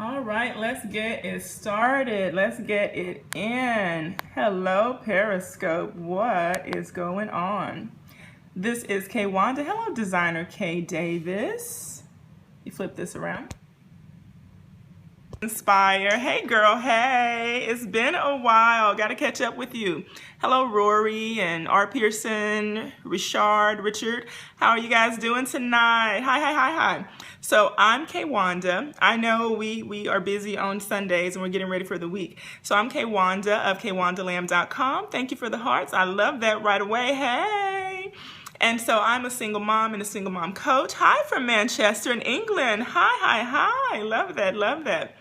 All right, let's get it started. Let's get it in. Hello, Periscope. What is going on? This is Kay Wanda. Hello, designer Kay Davis. You flip this around. Inspire. Hey, girl. Hey, it's been a while. Got to catch up with you. Hello, Rory and R. Pearson, Richard. How are you guys doing tonight? Hi. So I'm Kay Wanda. I know we are busy on Sundays and we're getting ready for the week. So I'm Kay Wanda of kwandalam.com. Thank you for the hearts. I love that right away. Hey. And so I'm a single mom and a single mom coach. Hi from Manchester in England. Hi. Love that.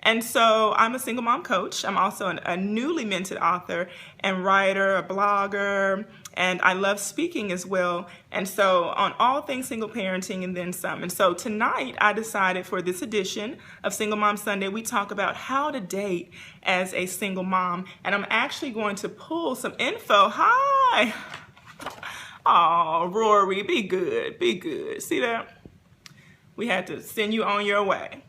And so I'm a single mom coach. I'm also a newly minted author and writer, a blogger, and I love speaking as well. And so on all things single parenting and then some. And so tonight I decided for this edition of Single Mom Sunday, we talk about how to date as a single mom. And I'm actually going to pull some info. Hi. Oh, Rory, be good. See that? We had to send you on your way.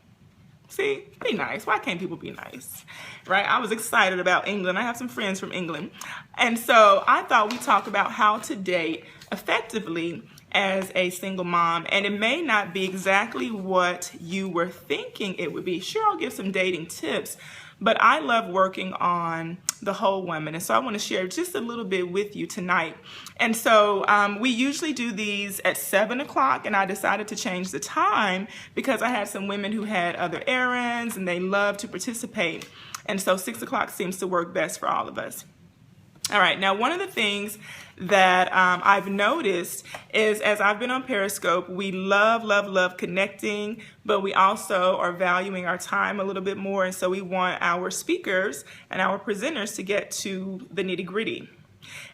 See, be nice. Why can't people be nice? Right? I was excited about England. I have some friends from England. And so I thought we'd talk about how to date effectively as a single mom. And it may not be exactly what you were thinking it would be. Sure, I'll give some dating tips, but I love working on the whole woman. And so I want to share just a little bit with you tonight. And so we usually do these at 7 o'clock, and I decided to change the time because I had some women who had other errands and they love to participate. And so 6 o'clock seems to work best for all of us. All right, now one of the things that I've noticed is as I've been on Periscope, we love connecting, but we also are valuing our time a little bit more. And so we want our speakers and our presenters to get to the nitty gritty.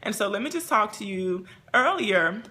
And so let me just talk to you earlier.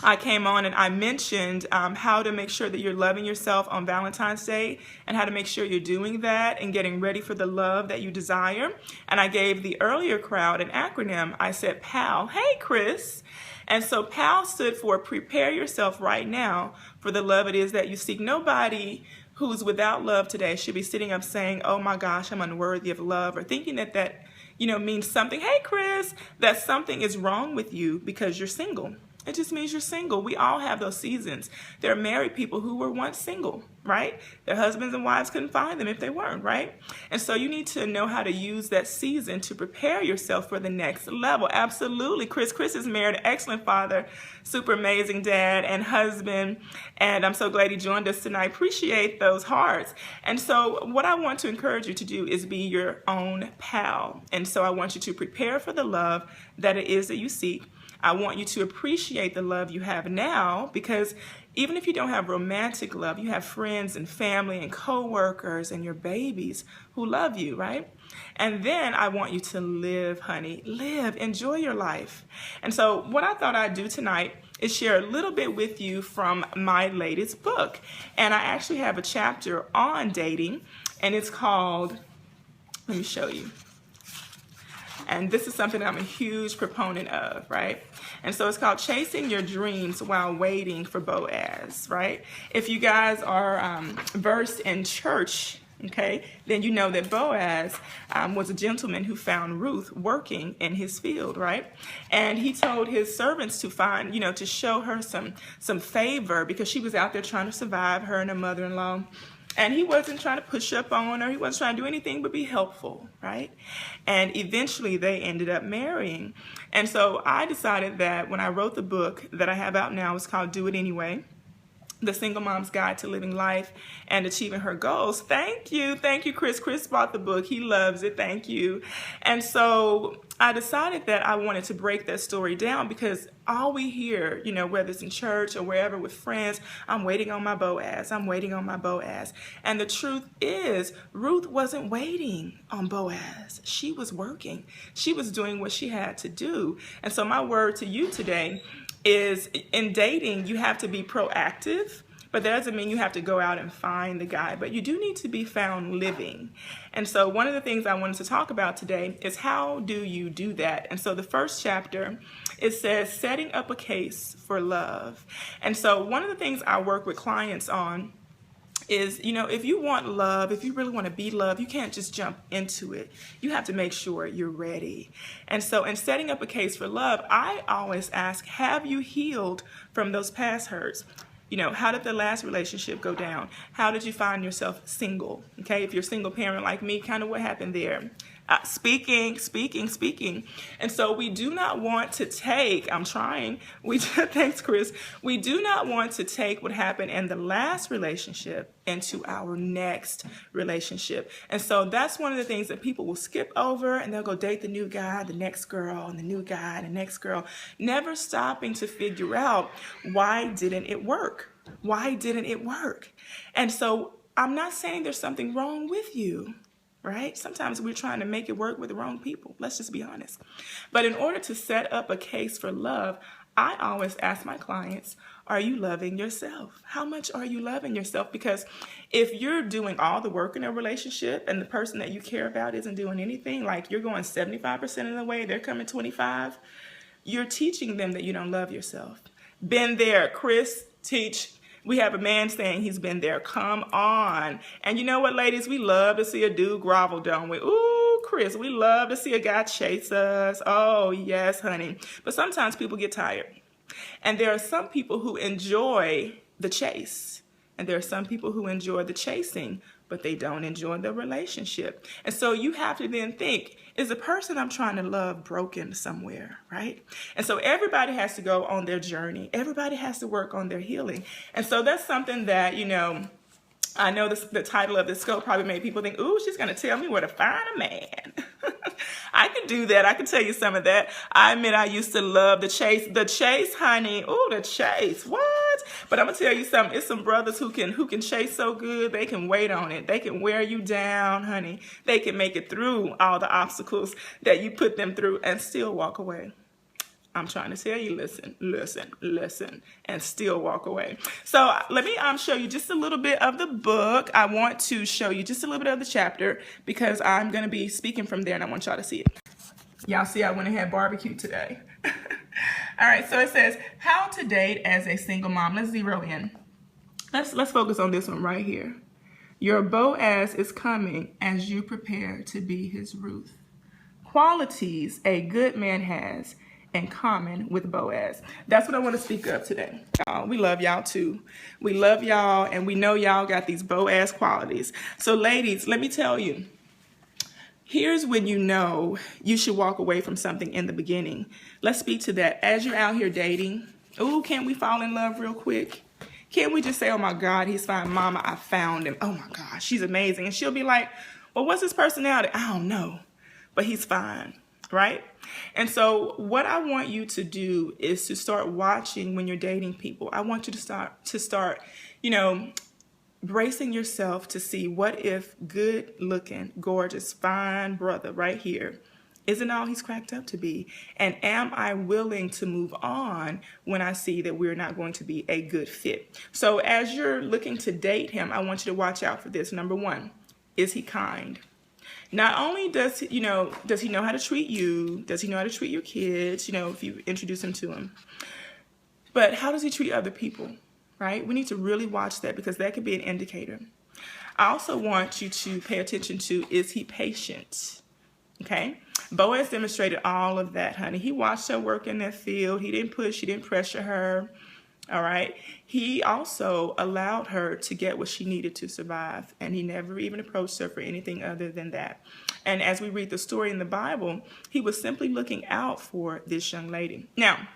I came on and I mentioned how to make sure that you're loving yourself on Valentine's Day and how to make sure you're doing that and getting ready for the love that you desire. And I gave the earlier crowd an acronym. I said PAL. Hey, Chris. And so PAL stood for prepare yourself right now for the love it is that you seek. Nobody who's without love today should be sitting up saying, oh my gosh, I'm unworthy of love, or thinking that means something. Hey, Chris, that something is wrong with you because you're single. It just means you're single. We all have those seasons. There are married people who were once single, right? Their husbands and wives couldn't find them if they weren't, right? And so you need to know how to use that season to prepare yourself for the next level. Absolutely. Chris is married, an excellent father, super amazing dad and husband. And I'm so glad he joined us tonight. Appreciate those hearts. And so what I want to encourage you to do is be your own pal. And so I want you to prepare for the love that it is that you seek. I want you to appreciate the love you have now, because even if you don't have romantic love, you have friends and family and coworkers and your babies who love you, right? And then I want you to live, honey. Live. Enjoy your life. And so what I thought I'd do tonight is share a little bit with you from my latest book. And I actually have a chapter on dating, and it's called, let me show you. And this is something I'm a huge proponent of, right? And so it's called Chasing Your Dreams While Waiting for Boaz, right? If you guys are versed in church, okay, then you know that Boaz was a gentleman who found Ruth working in his field, right? And he told his servants to find, to show her some favor because she was out there trying to survive, her and her mother-in-law. And he wasn't trying to push up on her. He wasn't trying to do anything but be helpful, right? And eventually they ended up marrying. And so I decided that when I wrote the book that I have out now, it's called Do It Anyway, The Single Mom's Guide to Living Life and Achieving Her Goals. Thank you, Chris. Chris bought the book. He loves it. Thank you. And so I decided that I wanted to break that story down because all we hear, whether it's in church or wherever with friends, I'm waiting on my Boaz. I'm waiting on my Boaz. And the truth is, Ruth wasn't waiting on Boaz. She was working. She was doing what she had to do. And so my word to you today is in dating, you have to be proactive, but that doesn't mean you have to go out and find the guy, but you do need to be found living. And so one of the things I wanted to talk about today is how do you do that? And so the first chapter, it says setting up a case for love. And so one of the things I work with clients on is, if you want love, if you really want to be loved, you can't just jump into it. You have to make sure you're ready. And so in setting up a case for love, I always ask, have you healed from those past hurts? How did the last relationship go down? How did you find yourself single? Okay, if you're a single parent like me, kind of what happened there? Speaking. And so we do not want to take, thanks, Chris. We do not want to take what happened in the last relationship into our next relationship. And so that's one of the things that people will skip over, and they'll go date the new guy, the next girl, and the new guy, the next girl, never stopping to figure out, why didn't it work? Why didn't it work? And so I'm not saying there's something wrong with you. Right? Sometimes we're trying to make it work with the wrong people. Let's just be honest. But in order to set up a case for love, I always ask my clients, are you loving yourself? How much are you loving yourself? Because if you're doing all the work in a relationship and the person that you care about isn't doing anything, like you're going 75% of the way, they're coming 25, you're teaching them that you don't love yourself. Been there, Chris, teach. We have a man saying he's been there. Come on. And you know what, ladies? We love to see a dude grovel, don't we? Ooh, Chris, we love to see a guy chase us. Oh, yes, honey. But sometimes people get tired. And there are some people who enjoy the chase. And there are some people who enjoy the chasing, but they don't enjoy the relationship. And so you have to then think, is the person I'm trying to love broken somewhere, right? And so everybody has to go on their journey. Everybody has to work on their healing. And so that's something that, I know the title of this scope probably made people think, ooh, she's going to tell me where to find a man. I can do that. I can tell you some of that. I admit I used to love the chase. The chase, honey. Ooh, the chase. What? But I'm going to tell you something. It's some brothers who can chase so good, they can wait on it. They can wear you down, honey. They can make it through all the obstacles that you put them through and still walk away. I'm trying to tell you, listen, and still walk away. So let me show you just a little bit of the book. I want to show you just a little bit of the chapter because I'm going to be speaking from there and I want y'all to see it. Y'all see I went and had barbecue today. All right, so it says, how to date as a single mom. Let's zero in. Let's focus on this one right here. Your Boaz is coming as you prepare to be his Ruth. Qualities a good man has in common with Boaz. That's what I want to speak of today. We love y'all too. We love y'all, and we know y'all got these Boaz qualities. So ladies, let me tell you, here's when you know you should walk away from something in the beginning. Let's speak to that. As you're out here dating, ooh, can't we fall in love real quick? Can't we just say, oh my God, he's fine. Mama, I found him. Oh my gosh, she's amazing. And she'll be like, well, what's his personality? I don't know, but he's fine. Right? And so what I want you to do is to start watching when you're dating people. I want you to start, bracing yourself to see, what if good looking, gorgeous, fine brother right here isn't all he's cracked up to be? And am I willing to move on when I see that we're not going to be a good fit? So as you're looking to date him, I want you to watch out for this. Number one, is he kind? Not only does he know how to treat you, does he know how to treat your kids, if you introduce him to him, but how does he treat other people, right? We need to really watch that because that could be an indicator. I also want you to pay attention to, is he patient? Okay? Boaz demonstrated all of that, honey. He watched her work in that field. He didn't push, he didn't pressure her. All right. He also allowed her to get what she needed to survive, and he never even approached her for anything other than that. And as we read the story in the Bible, he was simply looking out for this young lady. Now,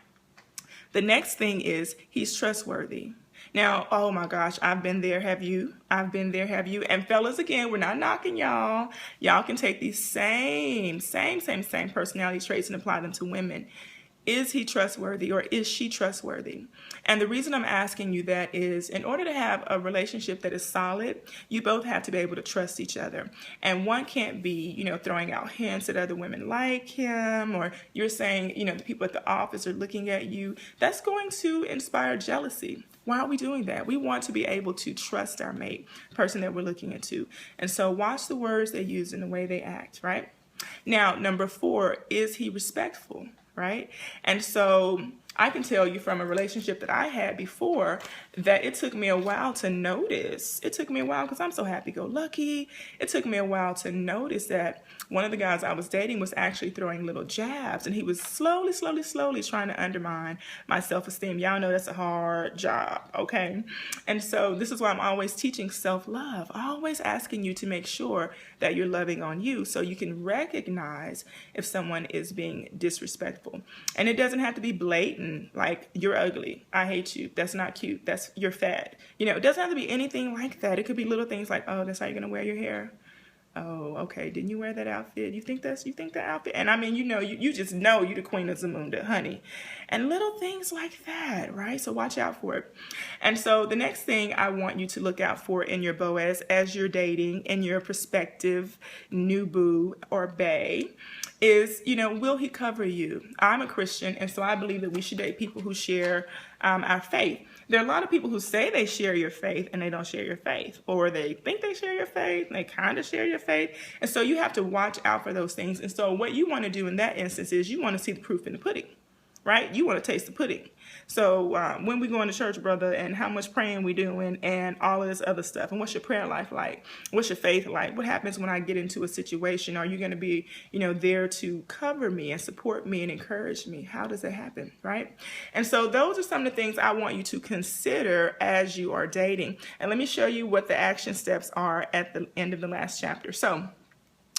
the next thing is he's trustworthy. Now, oh my gosh, I've been there, have you? I've been there, have you? And fellas, again, we're not knocking y'all. Y'all can take these same personality traits and apply them to women. Is he trustworthy, or is she trustworthy? And the reason I'm asking you that is, in order to have a relationship that is solid, you both have to be able to trust each other. And one can't be, throwing out hints that other women like him, or you're saying, the people at the office are looking at you. That's going to inspire jealousy. Why are we doing that? We want to be able to trust our mate, person that we're looking into. And so watch the words they use and the way they act, right? Now, number 4, is he respectful? Right? And so I can tell you from a relationship that I had before that it took me a while to notice. It took me a while because I'm so happy-go-lucky. It took me a while to notice that one of the guys I was dating was actually throwing little jabs, and he was slowly trying to undermine my self-esteem. Y'all know that's a hard job, okay? And so this is why I'm always teaching self-love, always asking you to make sure that you're loving on you so you can recognize if someone is being disrespectful. And it doesn't have to be blatant, like, you're ugly, I hate you, that's not cute, you're fat. You know, it doesn't have to be anything like that. It could be little things like, oh, that's how you're gonna wear your hair. Oh, okay, didn't you wear that outfit? You think that outfit? And I mean, you know, you just know you're the queen of Zamunda, honey. And little things like that, right? So watch out for it. And so the next thing I want you to look out for in your Boaz as you're dating, in your prospective new boo or bae, is, you know, will he cover you? I'm a Christian, and so I believe that we should date people who share our faith. There are a lot of people who say they share your faith and they don't share your faith, or they think they share your faith and they kind of share your faith. And so you have to watch out for those things. And so what you want to do in that instance is you want to see the proof in the pudding, right? You want to taste the pudding. So when we going to church, brother, and how much praying we doing and all of this other stuff, and what's your prayer life like? What's your faith like? What happens when I get into a situation? Are you going to be, you know, there to cover me and support me and encourage me? How does that happen, right? And so those are some of the things I want you to consider as you are dating. And let me show you what the action steps are at the end of the last chapter. So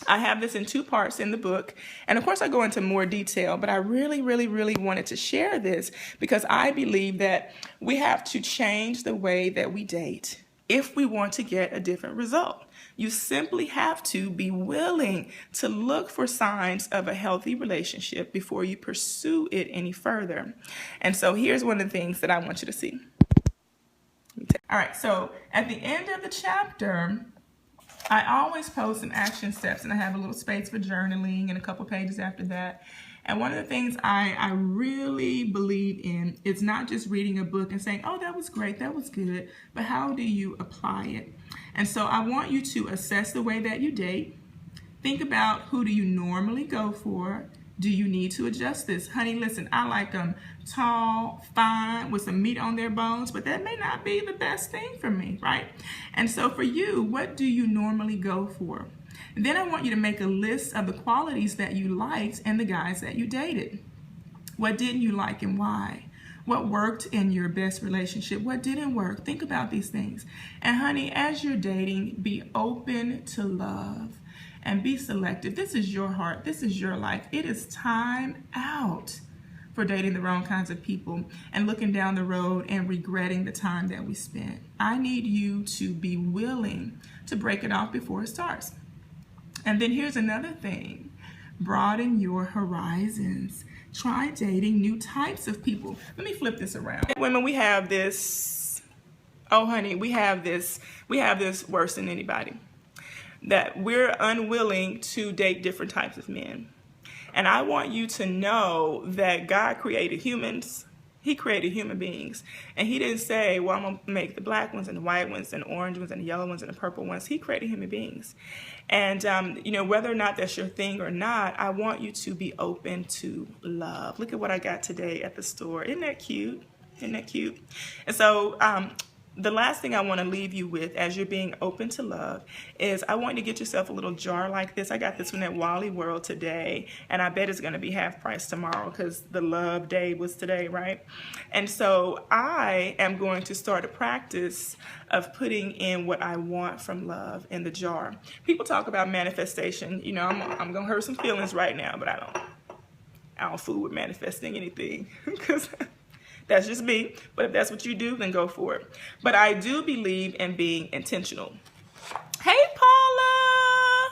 I have this in 2 parts in the book, and of course I go into more detail, but I really wanted to share this because I believe that we have to change the way that we date if we want to get a different result. You simply have to be willing to look for signs of a healthy relationship before you pursue it any further. And so here's one of the things that I want you to see. All right, so at the end of the chapter, I always post some action steps, and I have a little space for journaling and a couple pages after that. And one of the things I really believe in is not just reading a book and saying, oh, that was great, that was good, but how do you apply it? And so I want you to assess the way that you date. Think about, who do you normally go for? Do you need to adjust this? Honey, listen, I like them tall, fine, with some meat on their bones, but that may not be the best thing for me, right? And so for you, what do you normally go for? And then I want you to make a list of the qualities that you liked in the guys that you dated. What didn't you like and why? What worked in your best relationship? What didn't work? Think about these things. And honey, as you're dating, be open to love. And be selective. This is your heart. This is your life. It is time out for dating the wrong kinds of people and looking down the road and regretting the time that we spent. I need you to be willing to break it off before it starts. And then here's another thing. Broaden your horizons. Try dating new types of people. Let me flip this around. Women, we have this, oh honey, we have this worse than anybody. That we're unwilling to date different types of men. And I want you to know that God created humans. He created human beings. And he didn't say, well, I'm going to make the black ones and the white ones and the orange ones and the yellow ones and the purple ones. He created human beings. And, you know, whether or not that's your thing or not, I want you to be open to love. Look at what I got today at the store. Isn't that cute? Isn't that cute? And so, the last thing I want to leave you with as you're being open to love is I want you to get yourself a little jar like this. I got this one at Wally World today, and I bet it's going to be half price tomorrow because the love day was today, right? And so I am going to start a practice of putting in what I want from love in the jar. People talk about manifestation. You know, I'm going to hurt some feelings right now, but I don't fool with manifesting anything because that's just me. But if that's what you do, then go for it. But I do believe in being intentional. Hey, Paula.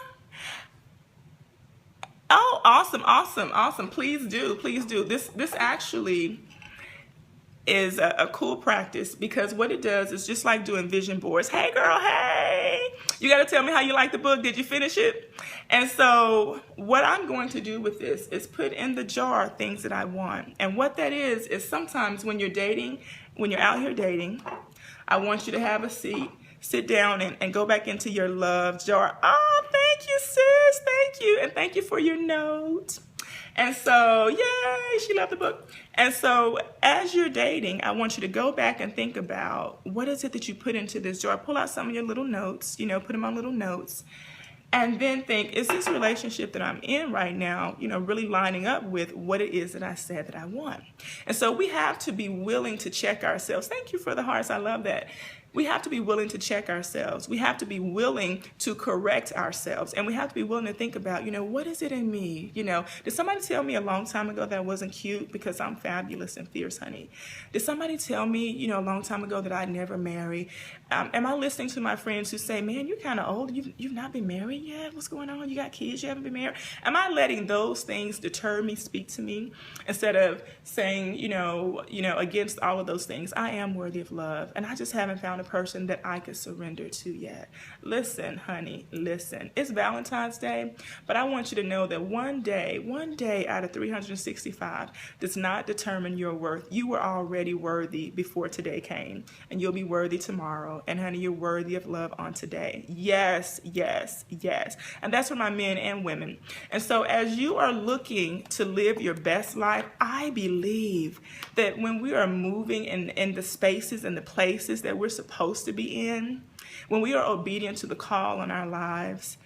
Oh, awesome. Please do. This actually is a cool practice because what it does is just like doing vision boards. Hey, girl, hey. You got to tell me how you like the book. Did you finish it? And so what I'm going to do with this is put in the jar things that I want. And what that is sometimes when you're dating, when you're out here dating, I want you to have a seat, sit down and go back into your love jar. Oh, thank you, sis. Thank you. And thank you for your note. And so, yay, she loved the book. And so as you're dating, I want you to go back and think about what is it that you put into this jar. Pull out some of your little notes, put them on little notes. And then think, is this relationship that I'm in right now, really lining up with what it is that I said that I want? And so we have to be willing to check ourselves. Thank you for the hearts. I love that. We have to be willing to check ourselves. We have to be willing to correct ourselves. And we have to be willing to think about, what is it in me? Did somebody tell me a long time ago that I wasn't cute because I'm fabulous and fierce, honey? Did somebody tell me, a long time ago that I'd never marry? Am I listening to my friends who say, man, you're kind of old. You've not been married yet? What's going on? You got kids? You haven't been married? Am I letting those things deter me, speak to me, instead of saying, against all of those things, I am worthy of love. And I just haven't found a person that I could surrender to yet. Listen, honey, listen. It's Valentine's Day, but I want you to know that one day out of 365 does not determine your worth. You were already worthy before today came, and you'll be worthy tomorrow. And honey, you're worthy of love on today. Yes, yes, yes. And that's for my men and women. And so as you are looking to live your best life, I believe that when we are moving in the spaces and the places that we're supposed to be in, when we are obedient to the call on our lives,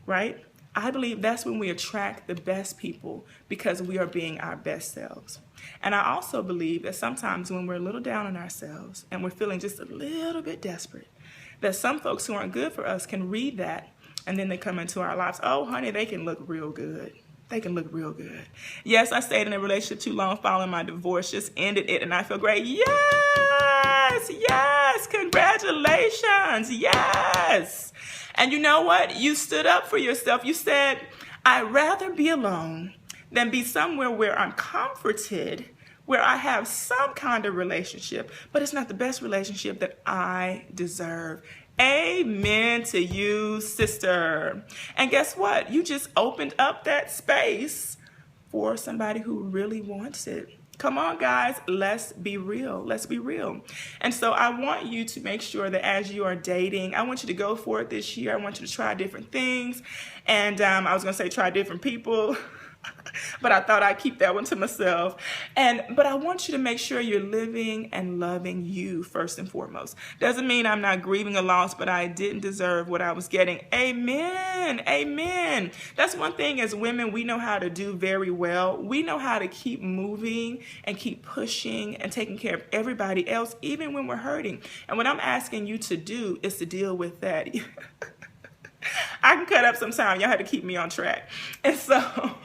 right? I believe that's when we attract the best people, because we are being our best selves. And I also believe that sometimes when we're a little down on ourselves and we're feeling just a little bit desperate, that some folks who aren't good for us can read that, and then they come into our lives. Oh, honey, they can look real good. They can look real good. Yes, I stayed in a relationship too long following my divorce, just ended it, and I feel great. Yes, yes, congratulations, yes. And you know what? You stood up for yourself. You said, I'd rather be alone than be somewhere where I'm comforted, where I have some kind of relationship, but it's not the best relationship that I deserve. Amen to you, sister. And guess what? You just opened up that space for somebody who really wants it. Come on, guys, let's be real. Let's be real. And so I want you to make sure that as you are dating, I want you to go for it this year. I want you to try different things. And I was going to say try different people. But I thought I'd keep that one to myself. But I want you to make sure you're living and loving you first and foremost. Doesn't mean I'm not grieving a loss, but I didn't deserve what I was getting. Amen. Amen. That's one thing as women we know how to do very well. We know how to keep moving and keep pushing and taking care of everybody else, even when we're hurting. And what I'm asking you to do is to deal with that. I can cut up some time. Y'all have to keep me on track. And so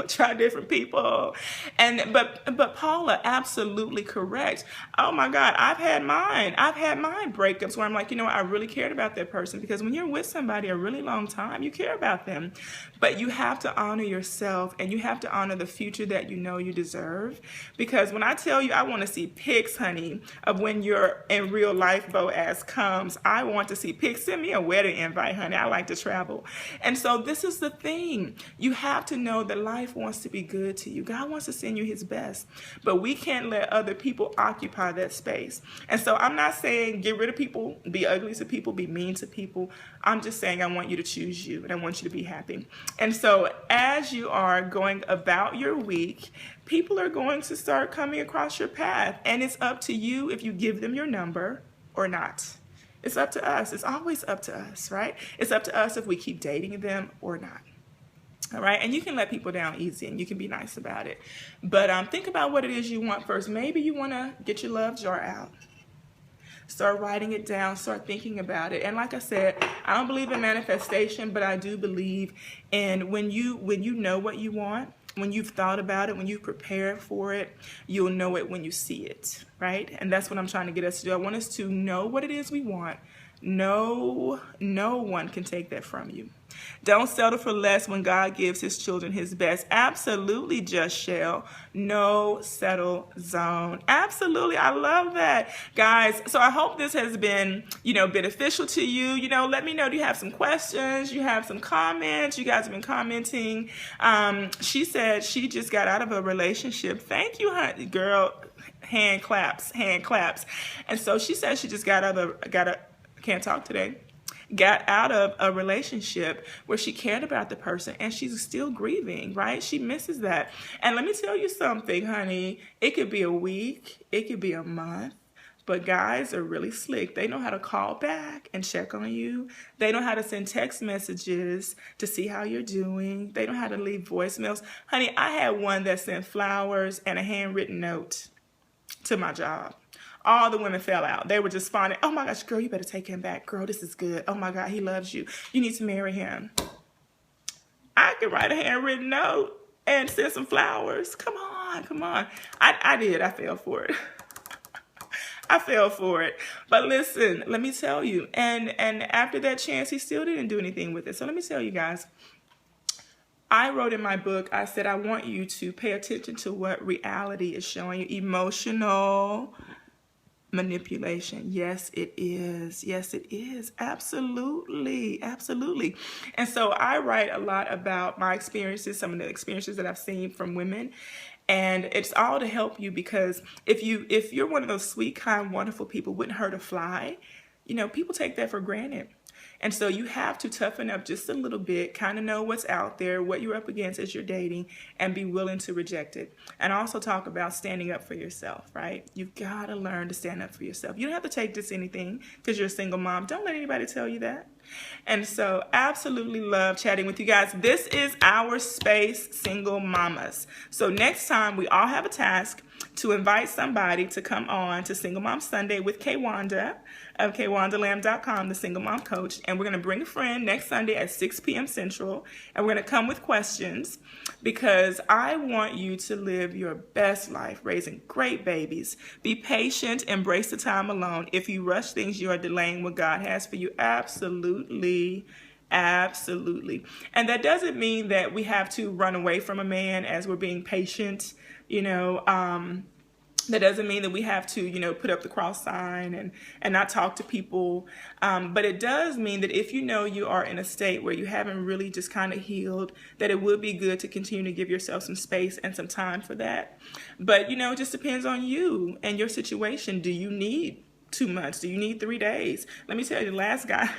try different people. But Paula, absolutely correct. Oh my God, I've had mine. I've had my breakups where I'm like, I really cared about that person, because when you're with somebody a really long time, you care about them. But you have to honor yourself, and you have to honor the future that you know you deserve. Because when I tell you I want to see pics, honey, of when you're in real life Boaz comes, I want to see pics. Send me a wedding invite, honey. I like to travel. And so this is the thing. You have to know that life wants to be good to you. God wants to send you his best, but we can't let other people occupy that space. And so I'm not saying get rid of people, be ugly to people, be mean to people. I'm just saying I want you to choose you, and I want you to be happy. And so as you are going about your week, people are going to start coming across your path, and it's up to you if you give them your number or not. It's up to us. It's always up to us, right? It's up to us if we keep dating them or not. All right. And you can let people down easy, and you can be nice about it. But think about what it is you want first. Maybe you want to get your love jar out. Start writing it down. Start thinking about it. And like I said, I don't believe in manifestation, but I do believe in when you know what you want, when you've thought about it, when you've prepared for it, you'll know it when you see it, right? And that's what I'm trying to get us to do. I want us to know what it is we want. No one can take that from you. Don't settle for less when God gives his children his best. Absolutely, Just Shell. No settle zone. Absolutely. I love that. Guys, so I hope this has been, beneficial to you. Let me know, do you have some questions? You have some comments? You guys have been commenting. She said she just got out of a relationship. Thank you, honey. Girl, hand claps. And so she said she just can't talk today. got out of a relationship where she cared about the person and she's still grieving, right? She misses that. And let me tell you something, honey. It could be a week, it could be a month. But guys are really slick. They know how to call back and check on you. They know how to send text messages to see how you're doing. They know how to leave voicemails. Honey, I had one that sent flowers and a handwritten note to my job. All the women fell out. They were just finding, oh my gosh, girl, you better take him back. Girl, this is good. Oh my God, he loves you. You need to marry him. I could write a handwritten note and send some flowers. Come on, come on. I did. I fell for it. I fell for it. But listen, let me tell you. And after that chance, he still didn't do anything with it. So let me tell you guys. I wrote in my book, I said, I want you to pay attention to what reality is showing you. Emotional manipulation. Yes, it is. Yes, it is. Absolutely. Absolutely. And so I write a lot about my experiences, some of the experiences that I've seen from women. And it's all to help you, because if you're one of those sweet, kind, wonderful people, wouldn't hurt a fly, you know, people take that for granted. And so you have to toughen up just a little bit, kind of know what's out there, what you're up against as you're dating, and be willing to reject it. And also talk about standing up for yourself, right? You've got to learn to stand up for yourself. You don't have to take just anything because you're a single mom. Don't let anybody tell you that. And so absolutely love chatting with you guys. This is our space, Single Mamas. So next time we all have a task to invite somebody to come on to Single Mom Sunday with Kwanda of KWandaLam.com, the Single Mom Coach. And we're going to bring a friend next Sunday at 6 p.m. Central. And we're going to come with questions, because I want you to live your best life, raising great babies. Be patient, embrace the time alone. If you rush things, you are delaying what God has for you. Absolutely. Absolutely. And that doesn't mean that we have to run away from a man as we're being patient, you know. That doesn't mean that we have to, you know, put up the cross sign and not talk to people. But it does mean that if you know you are in a state where you haven't really just kind of healed, that it would be good to continue to give yourself some space and some time for that. But, you know, it just depends on you and your situation. Do you need 2 months? Do you need 3 days? Let me tell you, the last guy...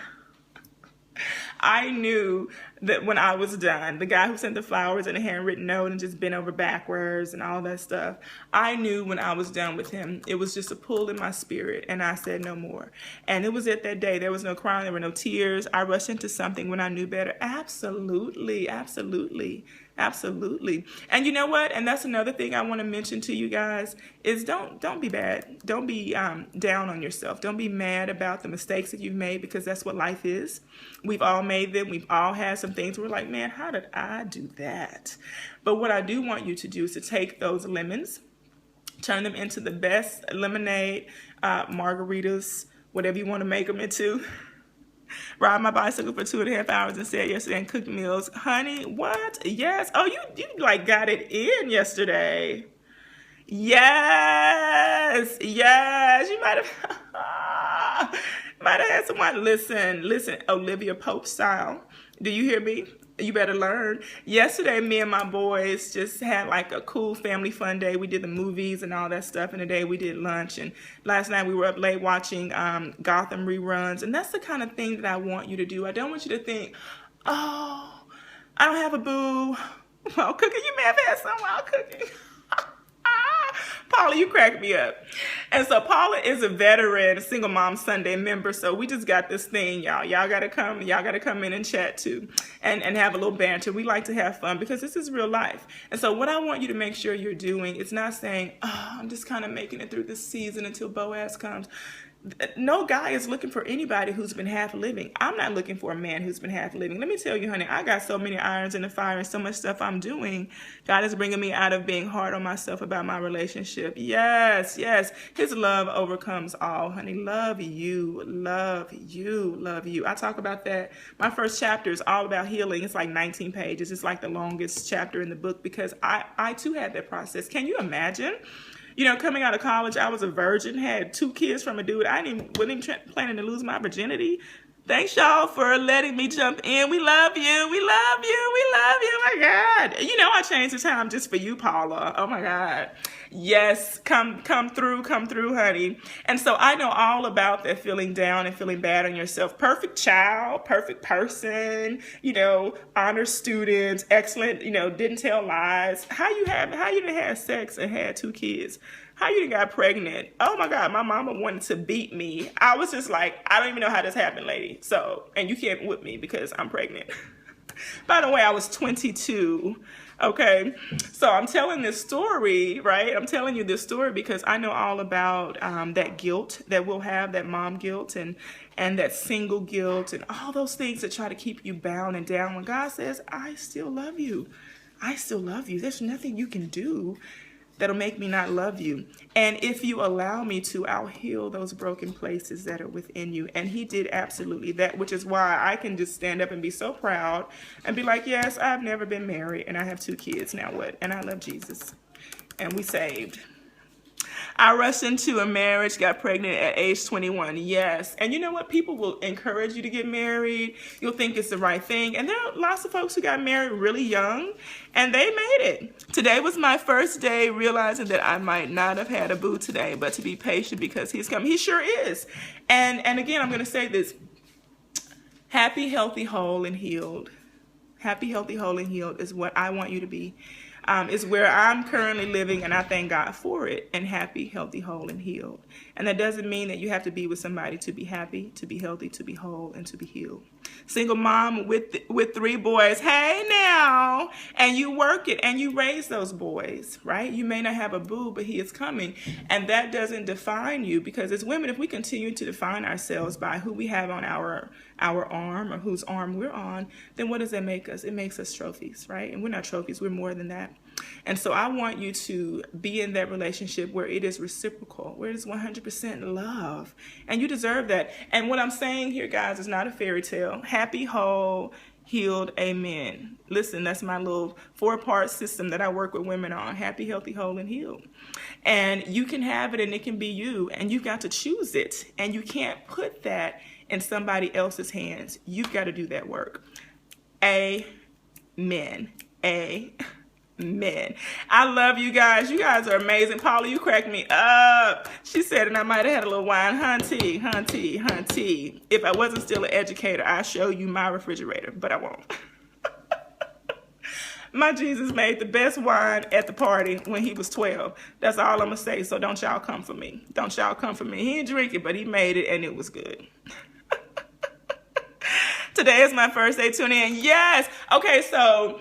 I knew that when I was done, the guy who sent the flowers and a handwritten note and just bent over backwards and all that stuff, I knew when I was done with him, it was just a pull in my spirit, and I said no more. And it was it that day. There was no crying, there were no tears. I rushed into something when I knew better. Absolutely, absolutely, absolutely. And you know what? And that's another thing I want to mention to you guys is don't be bad. Don't be down on yourself. Don't be mad about the mistakes that you've made, because that's what life is. We've all made them. We've all had some things where we're like, man, how did I do that? But what I do want you to do is to take those lemons, turn them into the best lemonade, margaritas, whatever you want to make them into. Ride my bicycle for 2.5 hours and said yesterday, and cooked meals. Honey, what? Yes. Oh, you like got it in yesterday. Yes. Yes. You might have had someone listen, Olivia Pope style. Do you hear me? You better learn. Yesterday, me and my boys just had like a cool family fun day. We did the movies and all that stuff. And today we did lunch. And last night we were up late watching Gotham reruns. And that's the kind of thing that I want you to do. I don't want you to think, oh, I don't have a boo while cooking. You may have had some while cooking. Paula, you crack me up. And so Paula is a veteran Single Mom Sunday member. So we just got this thing, y'all. Y'all gotta come in and chat too, and have a little banter. We like to have fun because this is real life. And so what I want you to make sure you're doing is not saying, oh, I'm just kind of making it through this season until Boaz comes. No guy is looking for anybody who's been half living. I'm not looking for a man who's been half living. Let me tell you, honey, I got so many irons in the fire and so much stuff I'm doing. God is bringing me out of being hard on myself about my relationship. Yes, yes. His love overcomes all, honey. Love you, love you, love you. I talk about that. My first chapter is all about healing. It's like 19 pages. It's like the longest chapter in the book because I too had that process. Can you imagine? You know, coming out of college, I was a virgin, had 2 kids from a dude. Wasn't even planning to lose my virginity. Thanks, y'all, for letting me jump in. We love you. We love you. We love you. Oh, my God. You know I changed the time just for you, Paula. Oh, my God. Yes, come through, honey. And so I know all about that feeling down and feeling bad on yourself. Perfect child, perfect person, honor student, excellent, didn't tell lies. How you didn't have sex and had 2 kids? How you done got pregnant? Oh my God, my mama wanted to beat me. I was just like, I don't even know how this happened, lady. So, and you can't whip me because I'm pregnant. By the way, I was 22. Okay, so I'm telling this story, right? I'm telling you this story because I know all about that guilt that we'll have, that mom guilt and that single guilt and all those things that try to keep you bound and down when God says, I still love you. I still love you. There's nothing you can do that'll make me not love you. And if you allow me to, I'll heal those broken places that are within you. And he did absolutely that, which is why I can just stand up and be so proud and be like, yes, I've never been married and I have 2 kids. Now what? And I love Jesus. And we saved. I rushed into a marriage, got pregnant at age 21. Yes. And you know what? People will encourage you to get married. You'll think it's the right thing. And there are lots of folks who got married really young and they made it. Today was my first day realizing that I might not have had a boo today, but to be patient because he's coming. He sure is. And again, I'm going to say this. Happy, healthy, whole, and healed. Happy, healthy, whole, and healed is what I want you to be. Is where I'm currently living, and I thank God for it, and happy, healthy, whole, and healed. And that doesn't mean that you have to be with somebody to be happy, to be healthy, to be whole, and to be healed. Single mom with 3 boys, hey now, and you work it, and you raise those boys, right? You may not have a boo, but he is coming, and that doesn't define you, because as women, if we continue to define ourselves by who we have on our arm, or whose arm we're on, then what does that make us? It makes us trophies, right? And we're not trophies, we're more than that. And so I want you to be in that relationship where it is reciprocal, where it is 100% love. And you deserve that. And what I'm saying here, guys, is not a fairy tale. Happy, whole, healed, amen. Listen, that's my little 4-part system that I work with women on. Happy, healthy, whole, and healed. And you can have it and it can be you. And you've got to choose it. And you can't put that in somebody else's hands. You've got to do that work. Amen. Amen. I love you guys. You guys are amazing. Paula, you cracked me up. She said, and I might have had a little wine. Hunty. If I wasn't still an educator, I'd show you my refrigerator, but I won't. My Jesus made the best wine at the party when he was 12. That's all I'm going to say, so don't y'all come for me. Don't y'all come for me. He didn't drink it, but he made it, and it was good. Today is my first day tuning in. Yes. Okay, so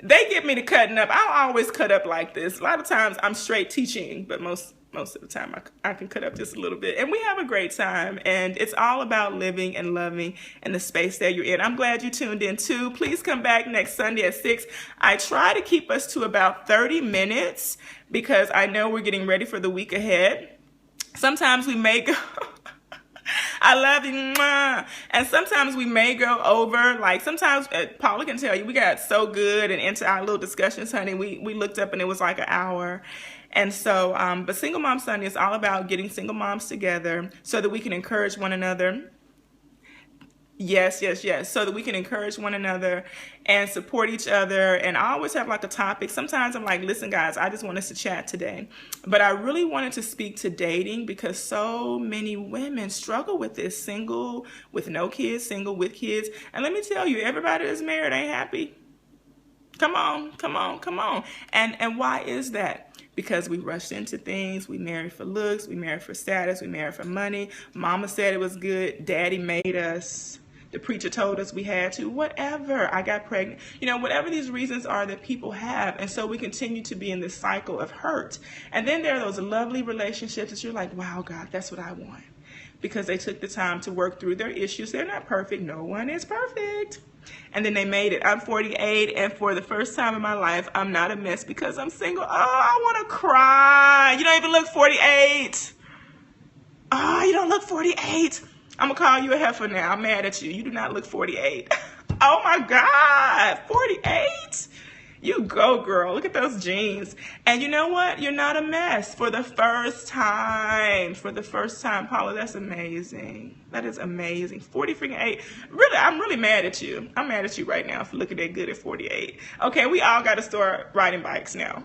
they get me to cutting up. I don't always cut up like this. A lot of times I'm straight teaching, but most of the time I can cut up just a little bit. And we have a great time. And it's all about living and loving in the space that you're in. I'm glad you tuned in too. Please come back next Sunday at 6. I try to keep us to about 30 minutes because I know we're getting ready for the week ahead. Sometimes we may go... I love you. And sometimes we may go over, like sometimes, Paula can tell you, we got so good and into our little discussions, honey. We looked up and it was like an hour. And so, but Single Mom Sunday is all about getting single moms together so that we can encourage one another. Yes. So that we can encourage one another and support each other. And I always have like a topic. Sometimes I'm like, listen, guys, I just want us to chat today. But I really wanted to speak to dating because so many women struggle with this. Single with no kids, single with kids. And let me tell you, everybody that's married ain't happy. Come on. And why is that? Because we rushed into things. We married for looks. We married for status. We married for money. Mama said it was good. Daddy made us. The preacher told us we had to. Whatever. I got pregnant. Whatever these reasons are that people have. And so we continue to be in this cycle of hurt. And then there are those lovely relationships that you're like, wow, God, that's what I want. Because they took the time to work through their issues. They're not perfect. No one is perfect. And then they made it. I'm 48, and for the first time in my life, I'm not a mess because I'm single. Oh, I want to cry. You don't even look 48. Oh, you don't look 48. I'm going to call you a heifer now. I'm mad at you. You do not look 48. Oh, my God. 48? You go, girl. Look at those jeans. And you know what? You're not a mess for the first time. For the first time, Paula, that's amazing. That is amazing. 40 freaking 8. Really, I'm really mad at you. I'm mad at you right now for looking that good at 48. Okay, we all got to start riding bikes now.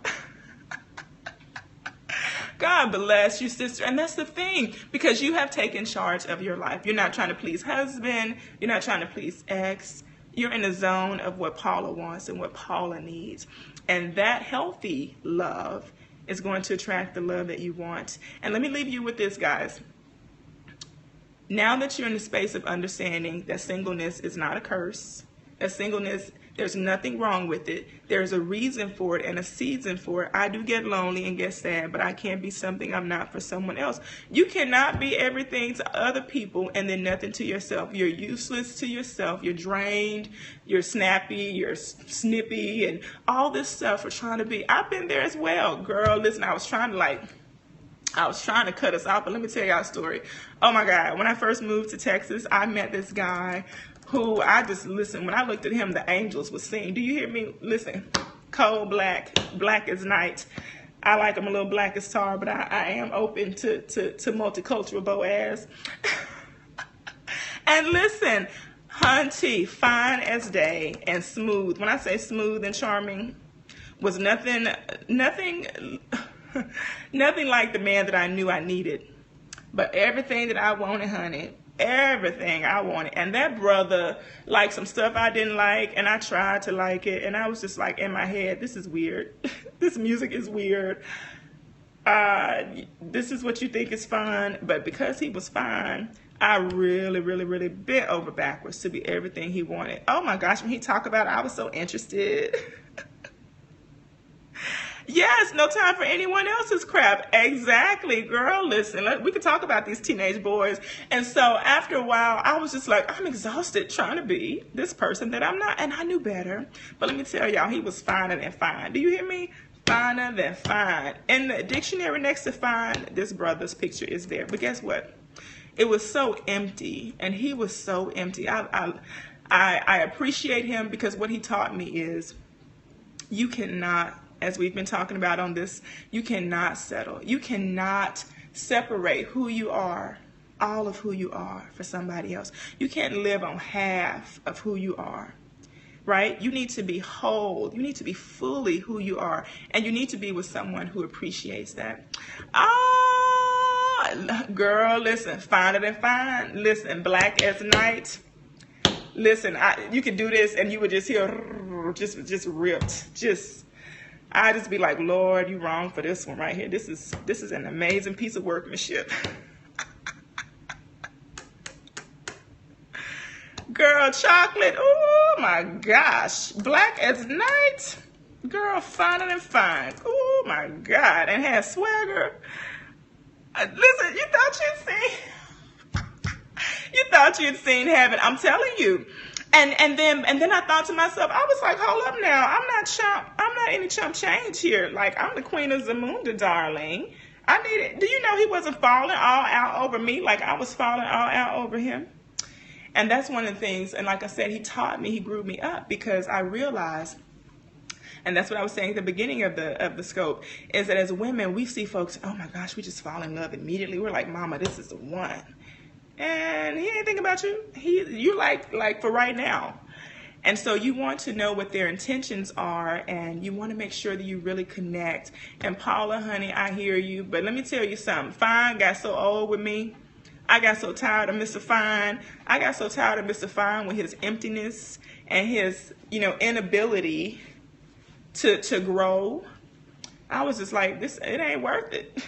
God bless you, sister. And that's the thing, because you have taken charge of your life. You're not trying to please husband. You're not trying to please ex. You're in the zone of what Paula wants and what Paula needs. And that healthy love is going to attract the love that you want. And let me leave you with this, guys. Now that you're in the space of understanding that singleness is not a curse, that singleness, there's nothing wrong with it. There's a reason for it and a season for it. I do get lonely and get sad, but I can't be something I'm not for someone else. You cannot be everything to other people and then nothing to yourself. You're useless to yourself. You're drained. You're snappy. You're snippy and all this stuff for trying to be. I've been there as well. Girl, listen, I was trying to cut us off, but let me tell y'all a story. Oh my God, when I first moved to Texas, I met this guy who listen, when I looked at him, the angels would sing. Do you hear me? Listen, cold black, black as night. I like him a little black as tar, but I am open to multicultural Boaz. And listen, hunty, fine as day and smooth. When I say smooth and charming, was nothing like the man that I knew I needed. But everything that I wanted, honey, everything I wanted. And that brother liked some stuff I didn't like, and I tried to like it, and I was just like in my head, this is weird. This music is weird. This is what you think is fun. But because he was fine, I really, really, really bent over backwards to be everything he wanted. Oh my gosh, when he talked about it, I was so interested. Yes, no time for anyone else's crap. Exactly, girl. Listen, we can talk about these teenage boys. And so after a while, I was just like, I'm exhausted trying to be this person that I'm not. And I knew better. But let me tell y'all, he was finer than fine. Do you hear me? Finer than fine. In the dictionary next to fine, this brother's picture is there. But guess what? It was so empty. And he was so empty. I appreciate him because what he taught me is you cannot, as we've been talking about on this, you cannot settle. You cannot separate who you are, all of who you are, for somebody else. You can't live on half of who you are, right? You need to be whole. You need to be fully who you are. And you need to be with someone who appreciates that. Girl, listen, finer than fine. Listen, black as night. Listen, you could do this and you would just hear, just ripped, I just be like, Lord, you wrong for this one right here. This is an amazing piece of workmanship. Girl, chocolate. Oh my gosh. Black as night. Girl, finer than fine. Oh my God. And has swagger. Listen, you thought you'd seen heaven. I'm telling you. And then I thought to myself, I was like, hold up now, I'm not any chump change here. Like, I'm the queen of Zamunda, darling. Do you know he wasn't falling all out over me like I was falling all out over him? And that's one of the things, and like I said, he taught me, he grew me up, because I realized, and that's what I was saying at the beginning of the scope, is that as women, we see folks, oh my gosh, we just fall in love immediately. We're like, mama, this is the one. And he ain't thinking about you. You're like for right now. And so you want to know what their intentions are, and you want to make sure that you really connect. And Paula, honey, I hear you. But let me tell you something. Fine got so old with me. I got so tired of Mr. Fine. I got so tired of Mr. Fine with his emptiness and his, inability to grow. I was just like, it ain't worth it.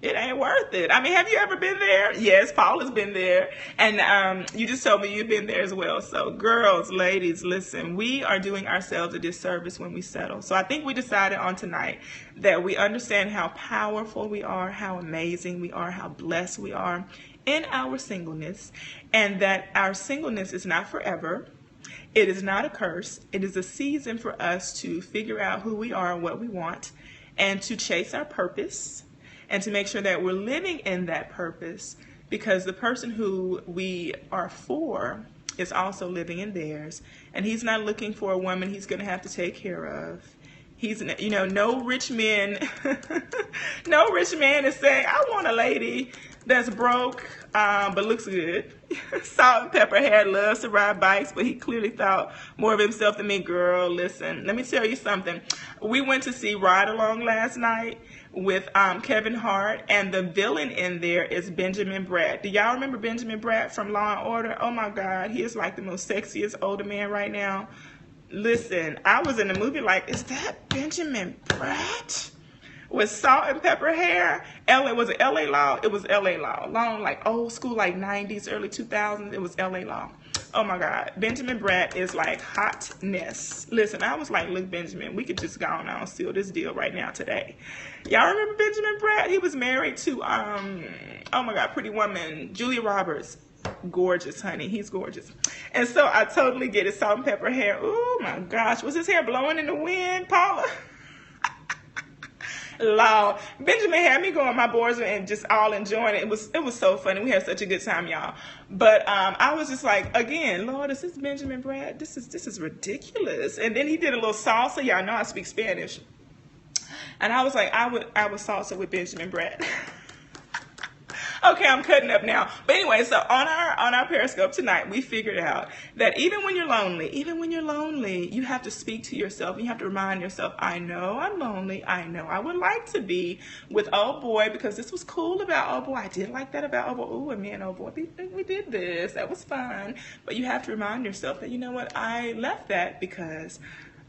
It ain't worth it. I mean, have you ever been there? Yes, Paula's been there. And you just told me you've been there as well. So girls, ladies, listen, we are doing ourselves a disservice when we settle. So I think we decided on tonight that we understand how powerful we are, how amazing we are, how blessed we are in our singleness, and that our singleness is not forever. It is not a curse. It is a season for us to figure out who we are and what we want, and to chase our purpose, and to make sure that we're living in that purpose, because the person who we are for is also living in theirs. And he's not looking for a woman he's going to have to take care of. He's, no rich men, no rich man is saying, I want a lady that's broke, but looks good. Salt and pepper hair, loves to ride bikes, but he clearly thought more of himself than me. Girl, listen, let me tell you something. We went to see Ride Along last night with Kevin Hart, and the villain in there is Benjamin Bratt. Do y'all remember Benjamin Bratt from Law and Order? Oh my God, he is like the most sexiest older man right now. Listen, I was in the movie like, is that Benjamin Bratt? With salt and pepper hair. Was it LA Law? It was LA Law. Long, like old school, like 90s, early 2000s. It was LA Law. Oh my God. Benjamin Bratt is like hotness. Listen, I was like, look, Benjamin, we could just go on and seal this deal right now today. Y'all remember Benjamin Bratt? He was married to, oh my God, Pretty Woman, Julia Roberts. Gorgeous, honey. He's gorgeous. And so I totally get it. Salt and pepper hair. Oh my gosh. Was his hair blowing in the wind, Paula? Lord. Benjamin had me going my boards and just all enjoying it. It was so funny. We had such a good time, y'all. But I was just like, again, Lord, is this Benjamin Bratt? This is ridiculous. And then he did a little salsa. Y'all know I speak Spanish. And I was like, I would salsa with Benjamin Bratt. Okay, I'm cutting up now. But anyway, so on our Periscope tonight, we figured out that even when you're lonely, you have to speak to yourself. You have to remind yourself, I know I'm lonely. I know I would like to be with old boy because this was cool about old boy. I did like that about old boy. Oh, and me and old boy, we did this. That was fun. But you have to remind yourself that, you know what, I left that because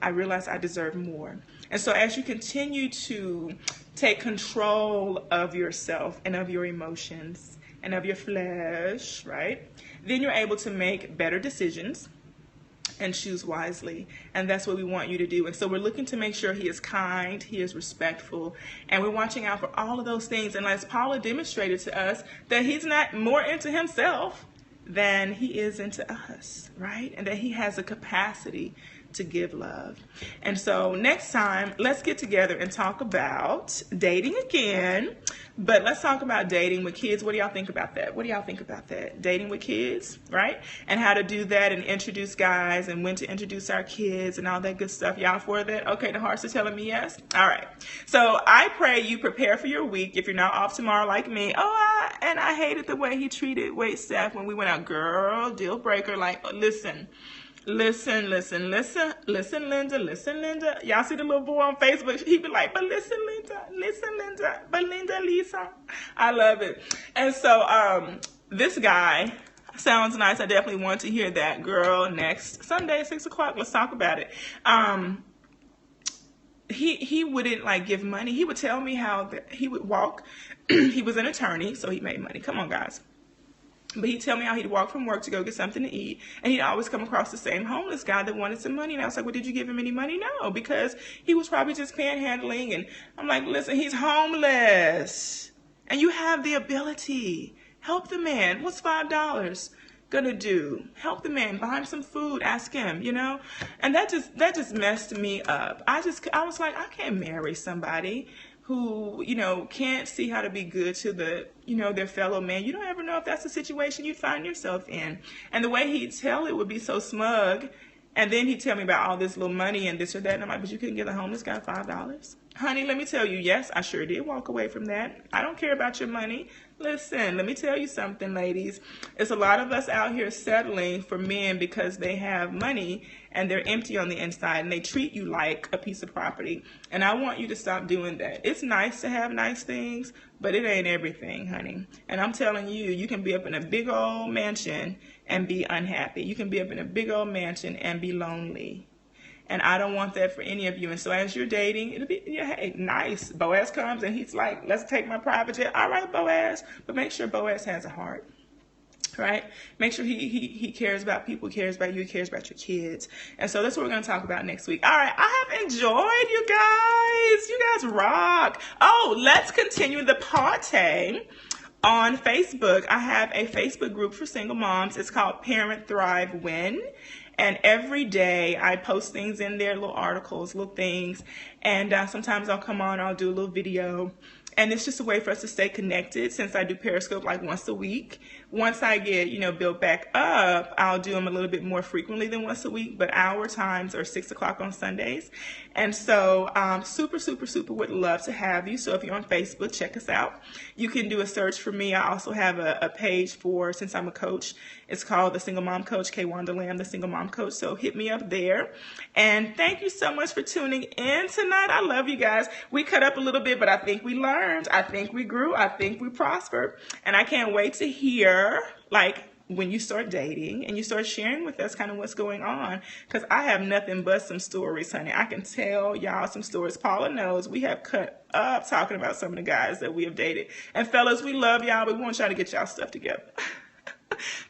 I realized I deserve more. And so as you continue to take control of yourself and of your emotions and of your flesh, right, then you're able to make better decisions and choose wisely. And that's what we want you to do. And so we're looking to make sure he is kind, he is respectful, and we're watching out for all of those things. And as Paula demonstrated to us, that he's not more into himself than he is into us, right? And that he has a capacity to give love. And so next time, let's get together and talk about dating again. But let's talk about dating with kids. What do y'all think about that? What do y'all think about that? Dating with kids, right? And how to do that and introduce guys and when to introduce our kids and all that good stuff. Y'all for that? Okay, the hearts are telling me yes. All right. So I pray you prepare for your week if you're not off tomorrow like me. And I hated the way he treated Wait Steph when we went out. Girl, deal breaker. Like, listen, Linda. Y'all see the little boy on Facebook? He be like, but listen, Linda, but Linda, Lisa. I love it. And so this guy sounds nice. I definitely want to hear that. Girl, next Sunday, 6 o'clock, let's talk about it. He wouldn't like give money. He would tell me how he would walk. He was an attorney, so he made money. Come on, guys. But he'd tell me how he'd walk from work to go get something to eat. And he'd always come across the same homeless guy that wanted some money. And I was like, well, did you give him any money? No, because he was probably just panhandling. And I'm like, listen, he's homeless. And you have the ability. Help the man. What's $5 gonna do? Help the man. Buy him some food. Ask him, you know? And that just messed me up. I was like, I can't marry somebody who, you know, can't see how to be good to the, you know, their fellow man. You don't ever know if that's the situation you find yourself in. And the way he'd tell it would be so smug. And then he'd tell me about all this little money and this or that. And I'm like, but you couldn't give a homeless guy $5? Honey, let me tell you, yes, I sure did walk away from that. I don't care about your money. Listen, let me tell you something, ladies. It's a lot of us out here settling for men because they have money and they're empty on the inside and they treat you like a piece of property. And I want you to stop doing that. It's nice to have nice things, but it ain't everything, honey. And I'm telling you, you can be up in a big old mansion and be unhappy. You can be up in a big old mansion and be lonely. And I don't want that for any of you. And so as you're dating, it'll be, yeah, hey, nice. Boaz comes and he's like, let's take my private jet. All right, Boaz. But make sure Boaz has a heart, right? Make sure he cares about people, cares about you, cares about your kids. And so that's what we're going to talk about next week. All right, I have enjoyed you guys. You guys rock. Oh, let's continue the party. On Facebook, I have a Facebook group for single moms. It's called Parent Thrive Win. And every day I post things in there, little articles, little things. And sometimes I'll come on, I'll do a little video. And it's just a way for us to stay connected since I do Periscope like once a week. once I get, built back up, I'll do them a little bit more frequently than once a week, but our times are 6 o'clock on Sundays. And so super, super, super would love to have you. So if you're on Facebook, check us out. You can do a search for me. I also have a page for, since I'm a coach, it's called The Single Mom Coach, Kwanda Lamb, The Single Mom Coach. So hit me up there. And thank you so much for tuning in tonight. I love you guys. We cut up a little bit, but I think we learned. I think we grew. I think we prospered. And I can't wait to hear, like, when you start dating and you start sharing with us kind of what's going on, because I have nothing but some stories, honey. I can tell y'all some stories. Paula knows we have cut up talking about some of the guys that we have dated. And fellas, we love y'all, but we want y'all to get y'all stuff together.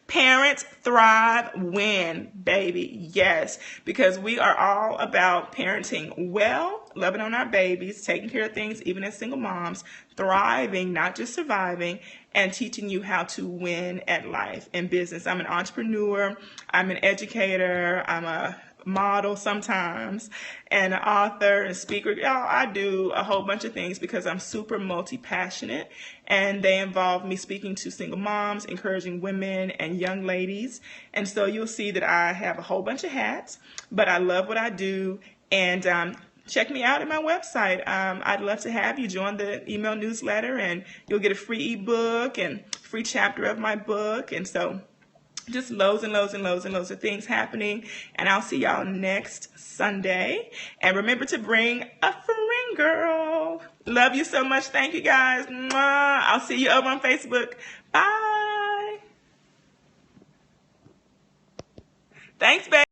Parents thrive, win, baby. Yes, because we are all about parenting well, loving on our babies, taking care of things, even as single moms, thriving, not just surviving, and teaching you how to win at life and business. I'm an entrepreneur. I'm an educator. I'm a model sometimes, and an author and speaker. Y'all, I do a whole bunch of things because I'm super multi-passionate, and they involve me speaking to single moms, encouraging women and young ladies. And so you'll see that I have a whole bunch of hats, but I love what I do. And check me out at my website. I'd love to have you join the email newsletter, and you'll get a free ebook and free chapter of my book. And so just loads and loads and loads and loads of things happening. And I'll see y'all next Sunday. And remember to bring a friend, girl. Love you so much. Thank you, guys. Mwah. I'll see you over on Facebook. Bye. Thanks, babe.